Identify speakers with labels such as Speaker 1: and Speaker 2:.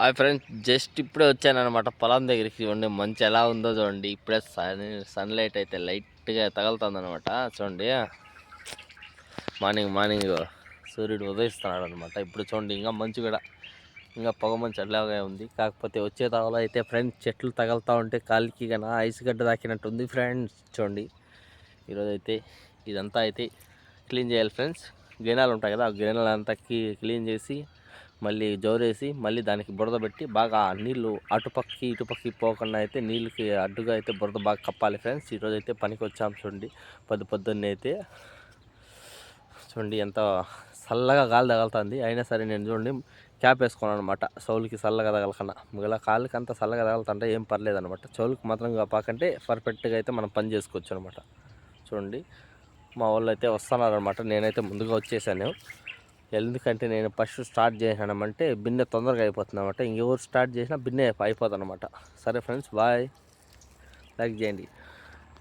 Speaker 1: Hi friends, just ఇప్పుడే వచ్చానమాట పొలం దగ్గరికి. చూడండి మంచి ఎలా ఉందో చూడండి. ఇప్పుడే సన్లైట్ అయితే లైట్గా తగులుతుంది అనమాట. చూడండి మార్నింగ్ మార్నింగ్ సూర్యుడు ఉదయిస్తున్నాడు అనమాట. ఇప్పుడు చూడండి ఇంకా మంచు కూడా ఇంకా పొగ మంచు అట్లాగే ఉంది. కాకపోతే వచ్చే తగలో అయితే ఫ్రెండ్స్ చెట్లు తగులుతూ ఉంటే కాలికి కన్నా ఐస్ గడ్డ తాకినట్టు ఉంది ఫ్రెండ్స్. చూడండి ఈరోజు అయితే ఇదంతా అయితే క్లీన్ చేయాలి ఫ్రెండ్స్. గిరణాలు ఉంటాయి కదా, ఆ గిరణాలు అంతా క్లీన్ చేసి మళ్ళీ జోరేసి మళ్ళీ దానికి బురద పెట్టి బాగా నీళ్ళు అటుపక్కకి ఇటుపక్కకి పోకుండా అయితే నీళ్ళకి అడ్డుగా అయితే బురద బాగా కప్పాలి ఫ్రెండ్స్. ఈరోజు అయితే పనికి వచ్చాము. చూడండి పొద్దున్నే అయితే చూడండి ఎంత చల్లగా గాలి తగులుతుంది. అయినా సరే నేను చూడండి క్యాప్ వేసుకున్నాను అనమాట. చెవులకి చల్లగా తగలకన్నా. మిగతా కాళ్ళకి అంతా చల్లగా తగలుతుంటే ఏం పర్లేదు అనమాట. చెవులకి మాత్రం కాపాకంటే పర్ఫెక్ట్గా అయితే మనం పని చేసుకోవచ్చు అనమాట. చూడండి మా వాళ్ళు అయితే వస్తున్నారనమాట. నేనైతే ముందుగా వచ్చేసాను. ఎందుకంటే నేను ఫస్ట్ స్టార్ట్ చేశానంటే బిన్నె తొందరగా అయిపోతుంది అనమాట. ఇంకెవరు స్టార్ట్ చేసినా బిన్నె అయిపోతుంది అనమాట. సరే ఫ్రెండ్స్, బాయ్. లైక్ చేయండి.